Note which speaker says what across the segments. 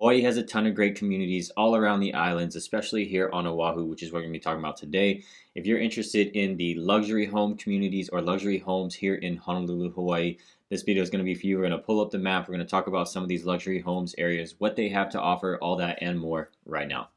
Speaker 1: Hawaii has a ton of great communities all around the islands, especially here on Oahu, which is what we're going to be talking about today. If you're interested in the luxury home communities or luxury homes here in Honolulu, Hawaii, this video is going to be for you. We're going to pull up the map. We're going to talk about some of these luxury homes areas, what they have to offer, all that and more right now.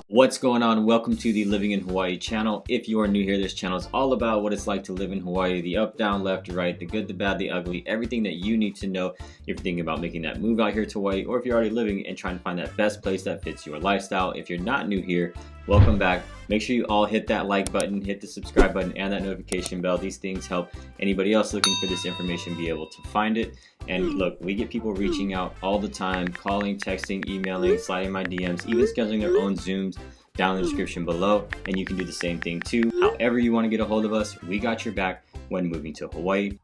Speaker 1: What's going on? Welcome to the Living in Hawaii channel. If you are new here, this channel is all about what it's like to live in Hawaii, the up, down, left, right, the good, the bad, the ugly, everything that you need to know if you're thinking about making that move out here to Hawaii, or if you're already living and trying to find that best place that fits your lifestyle. If you're not new here, welcome back. Make sure you all hit that like button, hit the subscribe button, and that notification bell. These things help anybody else looking for this information be able to find it. And look, we get people reaching out all the time, calling, texting, emailing, sliding my DMs, even scheduling their own Zooms down in the description below. And you can do the same thing too. However you want to get a hold of us, we got your back when moving to Hawaii.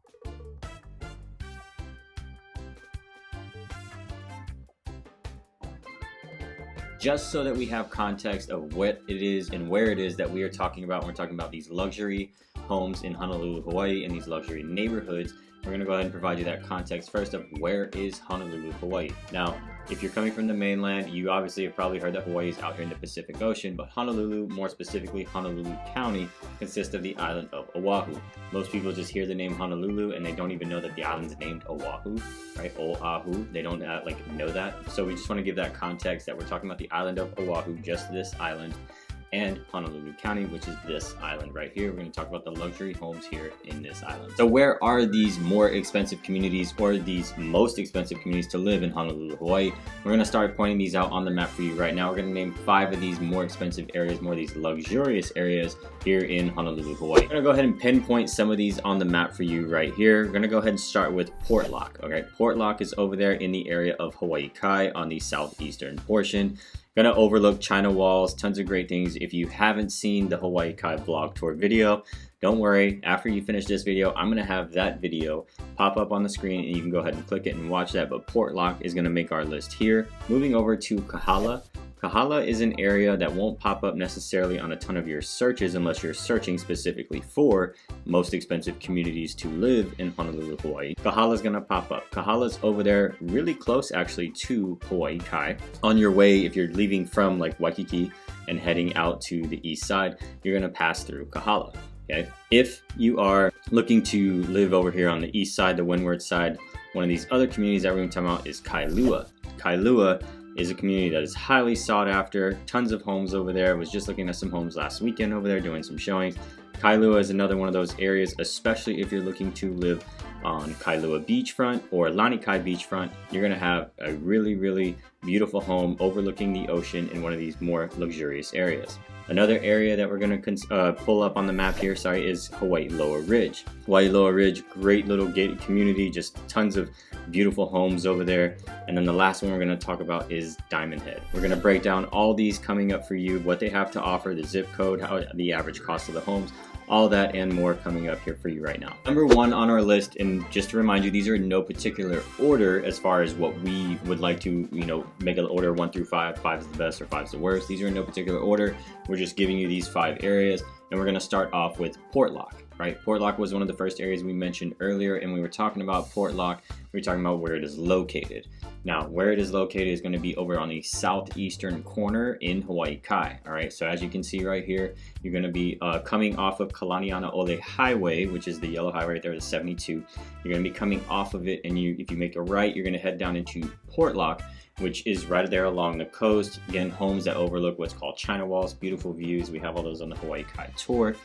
Speaker 1: Just so that we have context of what it is and where it is that we are talking about. We're talking about these luxury homes in Honolulu, Hawaii, and these luxury neighborhoods. We're going to go ahead and provide you that context first of where is Honolulu, Hawaii. Now, if you're coming from the mainland, you obviously have probably heard that Hawaii is out here in the Pacific Ocean, but Honolulu, more specifically Honolulu County, consists of the island of Oahu. Most people just hear the name Honolulu and they don't even know that the island's named Oahu, right? Oahu, they don't know that. So we just want to give that context that we're talking about the island of Oahu, just this island, and Honolulu County, which is this island right here. We're going to talk about the luxury homes here in this island. So where are these more expensive communities, or these most expensive communities to live in Honolulu, Hawaii? We're going to start pointing these out on the map for you right now. We're going to name 5 of these more expensive areas, more of these luxurious areas here in Honolulu, Hawaii. I'm going to go ahead and pinpoint some of these on the map for you right here. We're going to go ahead and start with Portlock. Okay, Portlock is over there in the area of Hawaii Kai on the southeastern portion. Gonna overlook China walls, tons of great things. If you haven't seen the Hawaii Kai vlog tour video, don't worry, after you finish this video, I'm gonna have that video pop up on the screen and you can go ahead and click it and watch that. But Portlock is gonna make our list here. Moving over to Kahala. Kahala is an area that won't pop up necessarily on a ton of your searches unless you're searching specifically for most expensive communities to live in Honolulu, Hawaii. Kahala is gonna pop up. Kahala's over there really close actually to Hawaii Kai. On your way, if you're leaving from like Waikiki and heading out to the east side, you're gonna pass through Kahala. Okay. If you are looking to live over here on the east side, the windward side, one of these other communities that we're going to talk about is Kailua. Kailua is a community that is highly sought after. Tons of homes over there. I was just looking at some homes last weekend over there doing some showings. Kailua is another one of those areas, especially if you're looking to live on Kailua beachfront or Lanikai beachfront. You're going to have a really, really beautiful home overlooking the ocean in one of these more luxurious areas. Another area that we're going to pull up on the map here, is Hawaii Lower Ridge. Hawaii Lower Ridge, great little gated community, just tons of beautiful homes over there. And then the last one we're going to talk about is Diamond Head. We're going to break down all these coming up for you, what they have to offer, the zip code, how the average cost of the homes, all that and more coming up here for you right now. Number 1 on our list, and just to remind you, these are in no particular order as far as what we would like to, make an order 1 through 5. 5 is the best or 5 is the worst. These are in no particular order. We're just giving you these 5 areas, and we're going to start off with Portlock. Right, Portlock was one of the first areas we mentioned earlier, and we were talking about Portlock. We were talking about where it is located. Now, where it is located is going to be over on the southeastern corner in Hawaii Kai. All right, so as you can see right here, you're going to be coming off of Kalaniana Ole Highway, which is the yellow highway right there, the 72. You're going to be coming off of it, and if you make a right, you're going to head down into Portlock, which is right there along the coast. Again, homes that overlook what's called China walls, beautiful views. We have all those on the Hawaii Kai tour.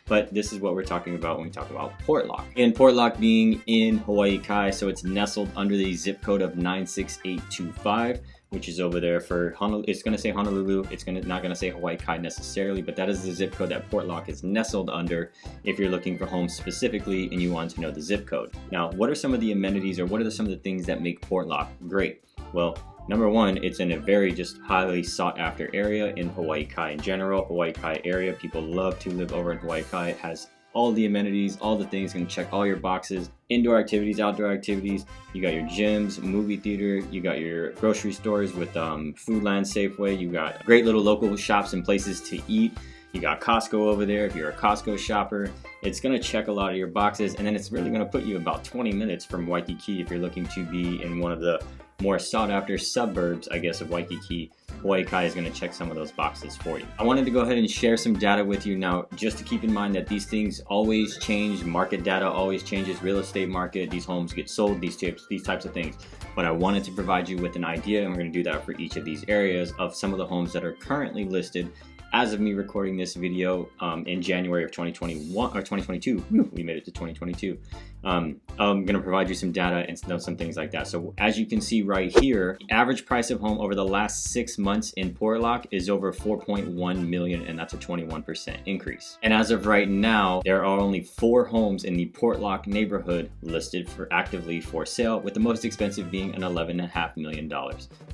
Speaker 1: But this is what we're talking about when we talk about Portlock. And Portlock being in Hawaii Kai, so it's nestled under the zip code of 96825, which is over there for Honolulu. It's going to say Honolulu. It's not going to say Hawaii Kai necessarily, but that is the zip code that Portlock is nestled under if you're looking for homes specifically and you want to know the zip code. Now, what are some of the amenities, or what are some of the things that make Portlock great? Well, number 1, it's in a very just highly sought after area in Hawaii Kai in general. Hawaii Kai area, people love to live over in Hawaii Kai. It has all the amenities, all the things, gonna check all your boxes. Indoor activities, outdoor activities. You got your gyms, movie theater. You got your grocery stores with Foodland, Safeway. You got great little local shops and places to eat. You got Costco over there if you're a Costco shopper. It's gonna check a lot of your boxes, and then it's really gonna put you about 20 minutes from Waikiki if you're looking to be in one of the more sought after suburbs, I guess, of Waikiki. Hawaii Kai is going to check some of those boxes for you. I wanted to go ahead and share some data with you now, just to keep in mind that these things always change. Market data always changes. Real estate market, these homes get sold, these types of things. But I wanted to provide you with an idea, and we're going to do that for each of these areas of some of the homes that are currently listed as of me recording this video in January of 2021 or 2022. We made it to 2022. I'm going to provide you some data and some things like that. So as you can see right here, the average price of home over the last 6 months in Portlock is over 4.1 million, and that's a 21% increase. And as of right now, there are only 4 homes in the Portlock neighborhood listed for actively for sale, with the most expensive being an $11.5 million.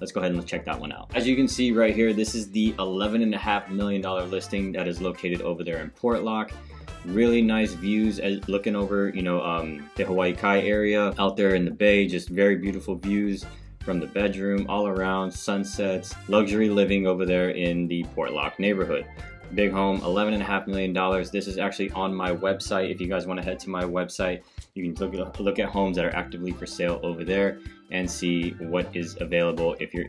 Speaker 1: Let's go ahead and check that one out. As you can see right here, this is the $11.5 million listing that is located over there in Portlock. Really nice views looking over, the Hawaii Kai area out there in the bay. Just very beautiful views from the bedroom all around, sunsets, luxury living over there in the Portlock neighborhood. Big home, $11.5 million. This is actually on my website. If you guys want to head to my website, you can look at homes that are actively for sale over there and see what is available if you're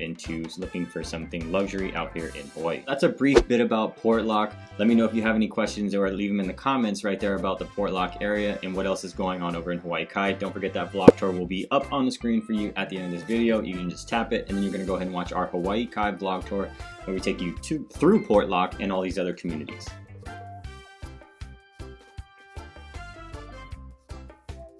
Speaker 1: looking for something luxury out here in Hawaii. That's a brief bit about Portlock. Let me know if you have any questions, or leave them in the comments right there about the Portlock area and what else is going on over in Hawaii Kai. Don't forget that vlog tour will be up on the screen for you at the end of this video. You can just tap it, and then you're gonna go ahead and watch our Hawaii Kai vlog tour, where we take you through Portlock and all these other communities.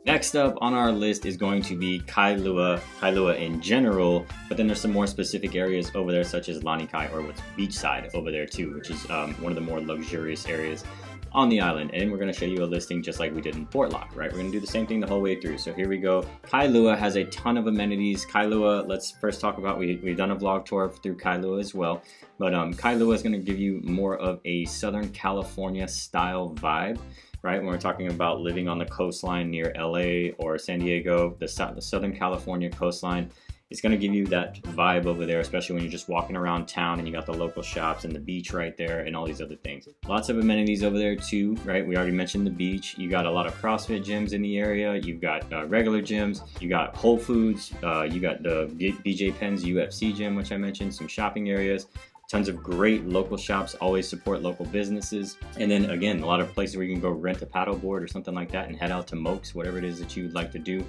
Speaker 1: Next up on our list is going to be Kailua in general, but then there's some more specific areas over there, such as Lanikai, or what's beachside over there too, which is one of the more luxurious areas on the island. And we're going to show you a listing just like we did in Portlock, right? We're going to do the same thing the whole way through. So here we go. Kailua has a ton of amenities. Kailua, let's first talk about, we've done a vlog tour through Kailua as well, but Kailua is going to give you more of a Southern California style vibe. Right, when we're talking about living on the coastline near LA or San Diego, the Southern California coastline, it's going to give you that vibe over there, especially when you're just walking around town and you got the local shops and the beach right there and all these other things. Lots of amenities over there too, right? We already mentioned the beach. You got a lot of CrossFit gyms in the area. You've got regular gyms. You got Whole Foods. You got the BJ Penn's UFC gym, which I mentioned, some shopping areas. Tons of great local shops, always support local businesses. And then again, a lot of places where you can go rent a paddleboard or something like that and head out to Mokes, whatever it is that you would like to do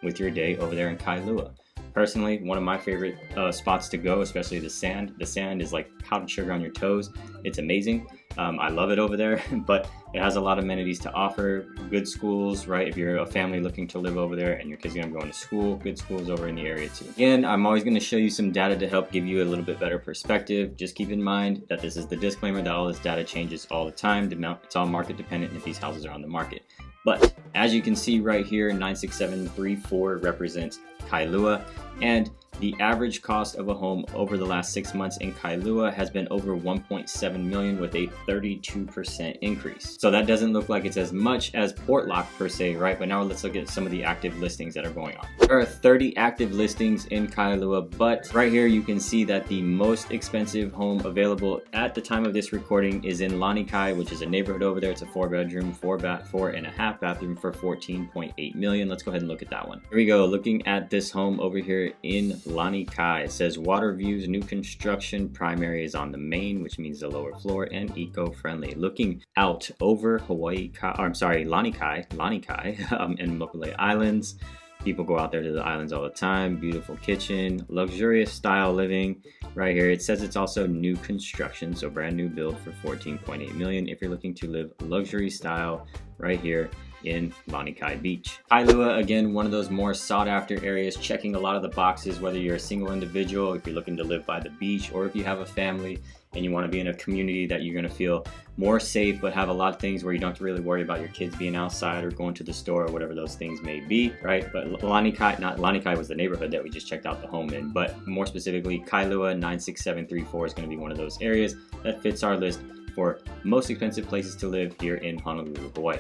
Speaker 1: with your day over there in Kailua. Personally, one of my favorite spots to go, especially the sand. The sand is like powdered sugar on your toes. It's amazing. I love it over there, but it has a lot of amenities to offer. Good schools, right? If you're a family looking to live over there and your kids are going to go into school, good schools over in the area too. Again, I'm always going to show you some data to help give you a little bit better perspective. Just keep in mind that this is the disclaimer that all this data changes all the time. It's all market dependent if these houses are on the market. But as you can see right here, 96734 represents Kailua, and the average cost of a home over the last 6 months in Kailua has been over 1.7 million, with a 32% increase. So that doesn't look like it's as much as Portlock per se, right? But now let's look at some of the active listings that are going on. There are 30 active listings in Kailua, but right here you can see that the most expensive home available at the time of this recording is in Lanikai, which is a neighborhood over there. It's a 4-bedroom, 4.5 bathroom for 14.8 million. Let's go ahead and look at that one. Here we go. Looking at this home over here in Lanikai. It says water views, new construction, primary is on the main, which means the lower floor, and eco-friendly. Looking out over Lanikai, and Mokulele Islands. People go out there to the islands all the time. Beautiful kitchen, luxurious style living. Right here, it says it's also new construction, so brand new build for 14.8 million if you're looking to live luxury style right here in Lanikai Beach. Kailua, again, one of those more sought after areas, checking a lot of the boxes, whether you're a single individual, if you're looking to live by the beach, or if you have a family and you want to be in a community that you're going to feel more safe, but have a lot of things where you don't have to really worry about your kids being outside or going to the store or whatever those things may be, right? But Lanikai was the neighborhood that we just checked out the home in, but more specifically, Kailua 96734 is going to be one of those areas that fits our list for most expensive places to live here in Honolulu, Hawaii.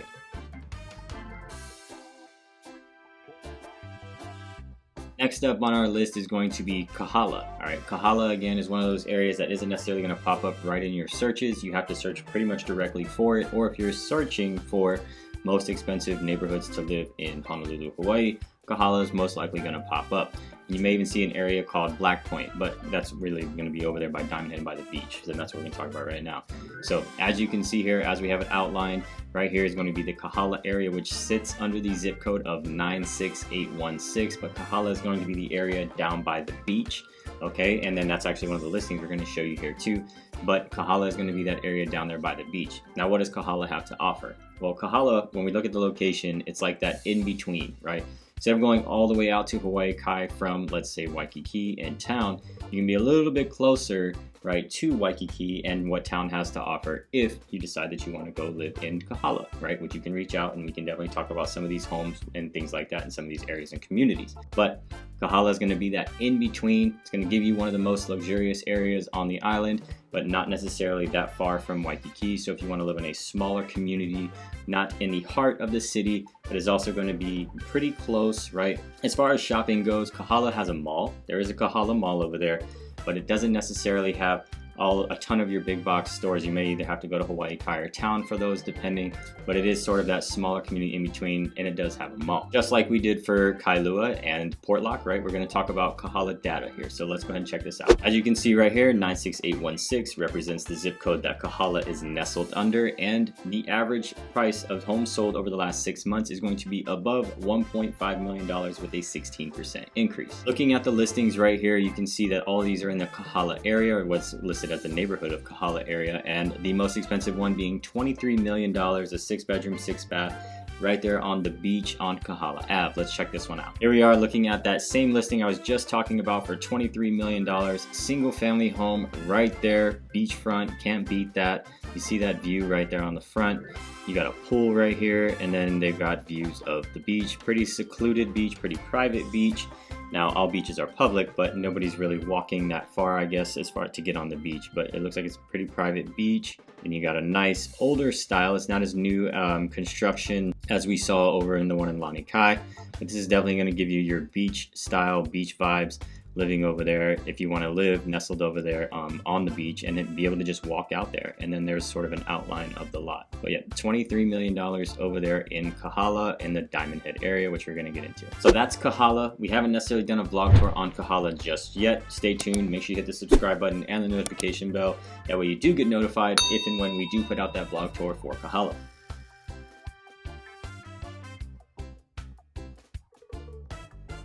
Speaker 1: Next up on our list is going to be Kahala. All right, Kahala again is one of those areas that isn't necessarily going to pop up right in your searches. You have to search pretty much directly for it, or if you're searching for most expensive neighborhoods to live in Honolulu, Hawaii, Kahala is most likely going to pop up. You may even see an area called Black Point, but that's really going to be over there by Diamond Head and by the beach, and that's what we're going to talk about right now. So as you can see here, as we have it outlined, right here is going to be the Kahala area, which sits under the zip code of 96816, but Kahala is going to be the area down by the beach, okay? And then that's actually one of the listings we're going to show you here too, but Kahala is going to be that area down there by the beach. Now, what does Kahala have to offer? Well, Kahala, when we look at the location, it's like that in between, right? Instead of going all the way out to Hawaii Kai from, let's say, Waikiki and town, you can be a little bit closer, right, to Waikiki and what town has to offer if you decide that you want to go live in Kahala, right? Which you can reach out and we can definitely talk about some of these homes and things like that in some of these areas and communities. But Kahala is going to be that in between. It's going to give you one of the most luxurious areas on the island, but not necessarily that far from Waikiki. So if you want to live in a smaller community, not in the heart of the city, but is also going to be pretty close, right? As far as shopping goes, Kahala has a mall. There is a Kahala mall over there, but it doesn't necessarily have a ton of your big box stores. You may either have to go to Hawaii Kai or town for those depending, but it is sort of that smaller community in between, and it does have a mall. Just like we did for Kailua and Portlock, right? We're going to talk about Kahala data here. So let's go ahead and check this out. As you can see right here, 96816 represents the zip code that Kahala is nestled under, and the average price of homes sold over the last 6 months is going to be above $1.5 million with a 16% increase. Looking at the listings right here, you can see that all of these are in the Kahala area, or what's listed as the neighborhood of Kahala area, and the most expensive one being $23 million, a 6-bedroom, 6-bath, right there on the beach on Kahala Ave. Let's check this one out. Here we are looking at that same listing I was just talking about for $23 million, single family home right there, beachfront, can't beat that. You see that view right there on the front. You got a pool right here, and then they've got views of the beach, pretty secluded beach, pretty private beach. Now, all beaches are public, but nobody's really walking that far, I guess, as far to get on the beach. But it looks like it's a pretty private beach. And you got a nice older style. It's not as new construction as we saw over in the one in Lani Kai. But this is definitely going to give you your beach style, beach vibes, living over there if you want to live nestled over there on the beach and then be able to just walk out there. And then there's sort of an outline of the lot. But yeah, $23 million over there in Kahala in the Diamond Head area, which we're going to get into. So that's Kahala. We haven't necessarily done a vlog tour on Kahala just yet. Stay tuned. Make sure you hit the subscribe button and the notification bell. That way you do get notified if and when we do put out that vlog tour for Kahala.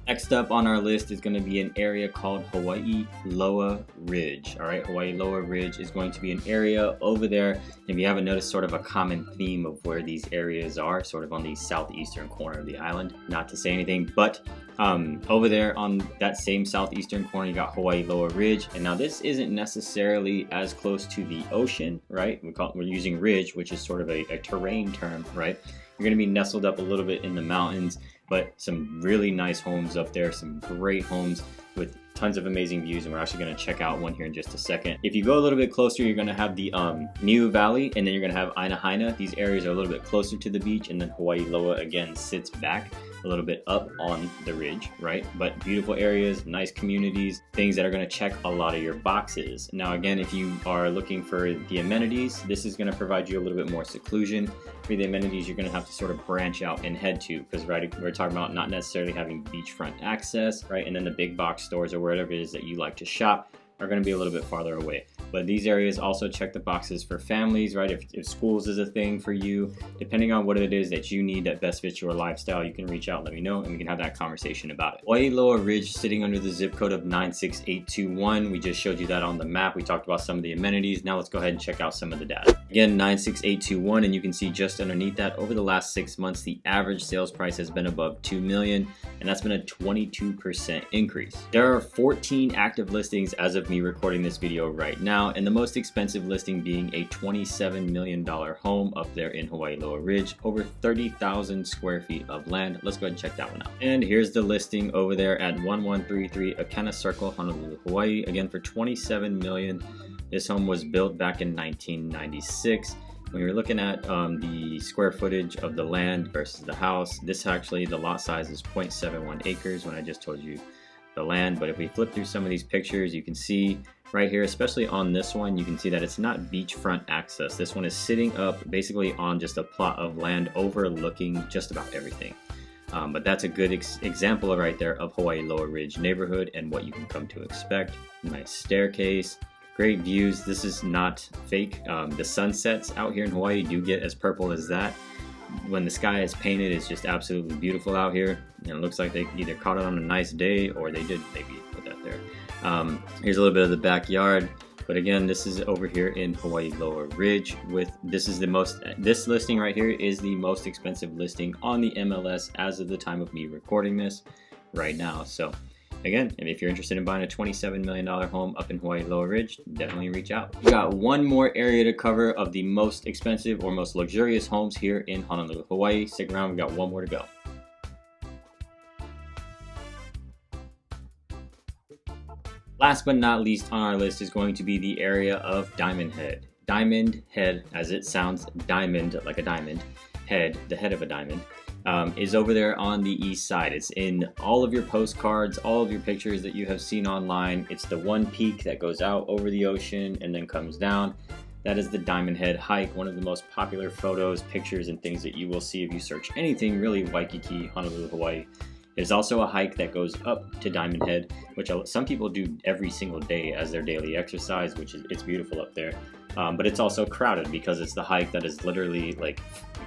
Speaker 1: Next up on our list is going to be an area called Hawaii Loa Ridge. All right, Hawaii Loa Ridge is going to be an area over there. If you haven't noticed, sort of a common theme of where these areas are, sort of on the southeastern corner of the island. Not to say anything, but over there on that same southeastern corner, you got Hawaii Loa Ridge. And now this isn't necessarily as close to the ocean, right? We're using ridge, which is sort of a terrain term, right? You're going to be nestled up a little bit in the mountains, but some really nice homes up there, some great homes with tons of amazing views, and we're actually going to check out one here in just a second. If you go a little bit closer, you're going to have the Niu Valley, and then you're going to have Ainahaina. These areas are a little bit closer to the beach, and then Hawaii Loa again sits back a little bit up on the ridge, right? But beautiful areas, nice communities, things that are going to check a lot of your boxes. Now again, if you are looking for the amenities, this is going to provide you a little bit more seclusion. For the amenities, you're going to have to sort of branch out and head to, because right, we're talking about not necessarily having beachfront access, right? And then the big box stores or wherever it is that you like to shop are going to be a little bit farther away. But these areas also check the boxes for families, right? If schools is a thing for you, depending on what it is that you need that best fits your lifestyle, you can reach out, let me know, and we can have that conversation about it. Hawaii Loa Ridge sitting under the zip code of 96821. We just showed you that on the map. We talked about some of the amenities. Now let's go ahead and check out some of the data. Again, 96821, and you can see just underneath that, over the last 6 months, the average sales price has been above $2 million, and that's been a 22% increase. There are 14 active listings as of me recording this video right now, and the most expensive listing being a $27 million home up there in Hawaii Loa Ridge, over 30,000 square feet of land. Let's go ahead and check that one out. And here's the listing over there at 1133 Akena Circle, Honolulu, Hawaii, again for $27 million. This home was built back in 1996. When you're looking at the square footage of the land versus the house, this actually, the lot size is 0.71 acres when I just told you the land. But if we flip through some of these pictures, you can see right here, especially on this one, you can see that it's not beachfront access. This one is sitting up basically on just a plot of land overlooking just about everything. But that's a good example right there of Hawaii Lower Ridge neighborhood and what you can come to expect. Nice staircase, great views. This is not fake. The sunsets out here in Hawaii do get as purple as that. When the sky is painted, it's just absolutely beautiful out here. And it looks like they either caught it on a nice day or they did maybe put that there. Here's a little bit of the backyard. But again, this is over here in Hawaii Lower Ridge. This listing right here is the most expensive listing on the MLS as of the time of me recording this right now. So again, if you're interested in buying a $27 million home up in Hawaii Lower Ridge, definitely reach out. We got one more area to cover of the most expensive or most luxurious homes here in Honolulu, Hawaii. Stick around, we got one more to go. Last but not least on our list is going to be the area of Diamond Head. Diamond Head, as it sounds, diamond, like a diamond, head, the head of a diamond, is over there on the east side. It's in all of your postcards, all of your pictures that you have seen online. It's the one peak that goes out over the ocean and then comes down. That is the Diamond Head hike, one of the most popular photos, pictures, and things that you will see if you search anything really Waikiki, Honolulu, Hawaii. There's also a hike that goes up to Diamond Head, which some people do every single day as their daily exercise, it's beautiful up there. But it's also crowded because it's the hike that is literally like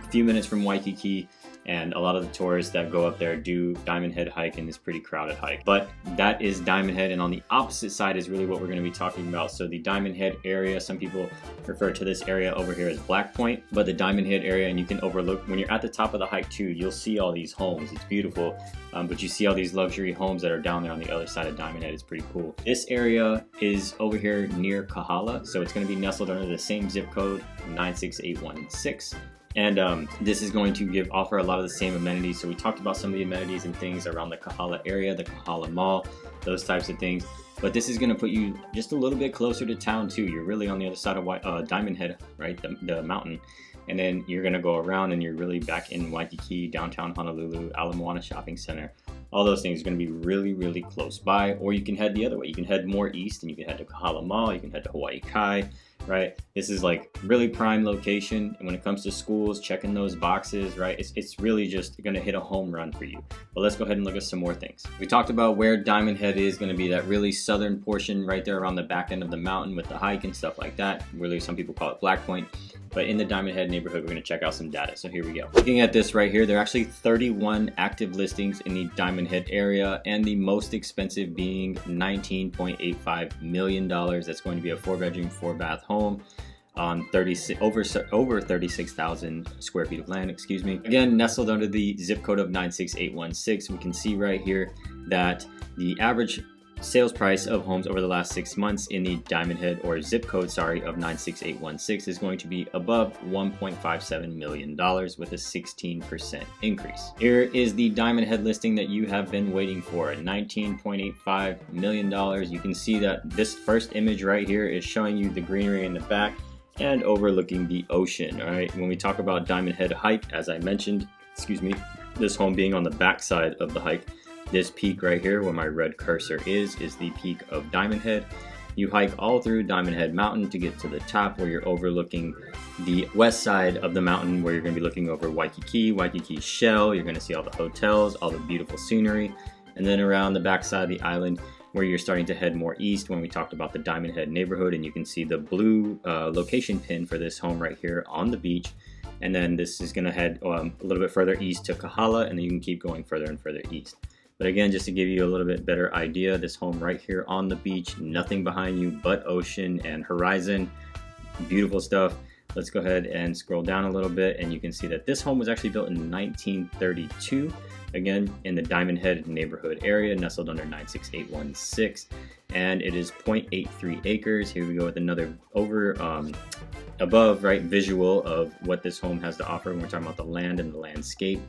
Speaker 1: a few minutes from Waikiki, and a lot of the tourists that go up there do Diamond Head hike in this pretty crowded hike. But that is Diamond Head, and on the opposite side is really what we're going to be talking about. So the Diamond Head area, some people refer to this area over here as Black Point, but the Diamond Head area, and you can overlook, when you're at the top of the hike too, you'll see all these homes. It's beautiful, but you see all these luxury homes that are down there on the other side of Diamond Head. It's pretty cool. This area is over here near Kahala, so it's going to be nestled under the same zip code, 96816. And this is going to offer a lot of the same amenities. So we talked about some of the amenities and things around the Kahala area, the Kahala Mall, those types of things. But this is going to put you just a little bit closer to town too. You're really on the other side of Diamond Head, right? The mountain. And then you're going to go around and you're really back in Waikiki, downtown Honolulu, Ala Moana Shopping Center. All those things are going to be really, really close by. Or you can head the other way. You can head more east and you can head to Kahala Mall. You can head to Hawaii Kai. Right, this is like really prime location, and when it comes to schools, checking those boxes, right, it's really just going to hit a home run for you. But let's go ahead and look at some more things. We talked about where Diamond Head is going to be, that really southern portion right there around the back end of the mountain with the hike and stuff like that. Really, some people call it Black Point. But in the Diamond Head neighborhood, we're going to check out some data. So here we go. Looking at this right here, there are actually 31 active listings in the Diamond Head area, and the most expensive being $19.85 million. That's going to be a 4-bedroom, 4-bath home on over 36,000 square feet of land, Again, nestled under the zip code of 96816. We can see right here that the average sales price of homes over the last 6 months in the Diamond Head, or zip code, of 96816 is going to be above $1.57 million with a 16% increase. Here is the Diamond Head listing that you have been waiting for, $19.85 million. You can see that this first image right here is showing you the greenery in the back and overlooking the ocean. All right, when we talk about Diamond Head hike, as I mentioned, this home being on the back side of the hike, this peak right here where my red cursor is the peak of Diamond Head. You hike all through Diamond Head Mountain to get to the top where you're overlooking the west side of the mountain, where you're going to be looking over Waikiki Shell. You're going to see all the hotels, all the beautiful scenery, and then around the back side of the island where you're starting to head more east when we talked about the Diamond Head neighborhood, and you can see the blue location pin for this home right here on the beach. And then this is going to head a little bit further east to Kahala, and then you can keep going further and further east. But again, just to give you a little bit better idea, this home right here on the beach, nothing behind you but ocean and horizon. Beautiful stuff. Let's go ahead and scroll down a little bit, and you can see that this home was actually built in 1932. Again, in the Diamond Head neighborhood area, nestled under 96816. And it is 0.83 acres. Here we go with another above visual of what this home has to offer when we're talking about the land and the landscape.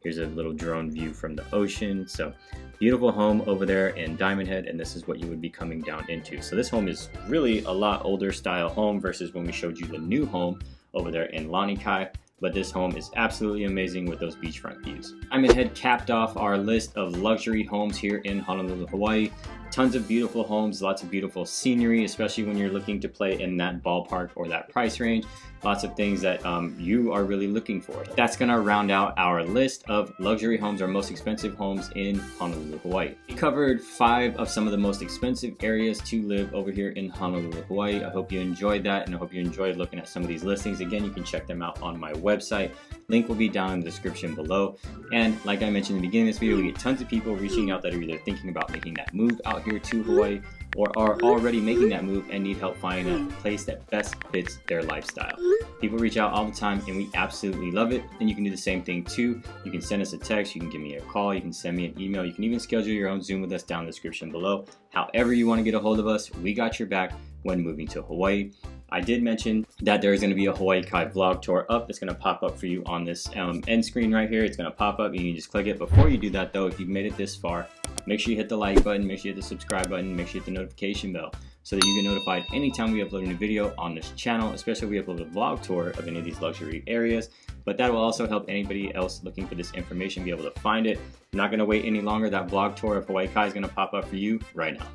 Speaker 1: Here's a little drone view from the ocean. So beautiful home over there in Diamond Head, and this is what you would be coming down into. So this home is really a lot older style home versus when we showed you the new home over there in Lanikai. but this home is absolutely amazing with those beachfront views. I'm ahead capped off our list of luxury homes here in Honolulu, Hawaii. Tons of beautiful homes, lots of beautiful scenery, especially when you're looking to play in that ballpark or that price range. Lots of things that you are really looking for. That's gonna round out our list of luxury homes or most expensive homes in Honolulu, Hawaii. We covered 5 of some of the most expensive areas to live over here in Honolulu, Hawaii. I hope you enjoyed that, and I hope you enjoyed looking at some of these listings. Again, you can check them out on my website. Link will be down in the description below. And like I mentioned in the beginning of this video, we get tons of people reaching out that are either thinking about making that move out here to Hawaii or are already making that move and need help finding a place that best fits their lifestyle. People reach out all the time and we absolutely love it. And you can do the same thing too. You can send us a text, you can give me a call, you can send me an email, you can even schedule your own Zoom with us down in the description below. However you want to get a hold of us, we got your back when moving to Hawaii. I did mention that there is going to be a Hawaii Kai vlog tour up. It's going to pop up for you on this end screen right here. It's going to pop up. You can just click it. Before you do that though, if you've made it this far, make sure you hit the like button, make sure you hit the subscribe button, make sure you hit the notification bell so that you get notified anytime we upload a new video on this channel, especially if we upload a vlog tour of any of these luxury areas. But that will also help anybody else looking for this information be able to find it. I'm not going to wait any longer. That vlog tour of Hawaii Kai is going to pop up for you right now.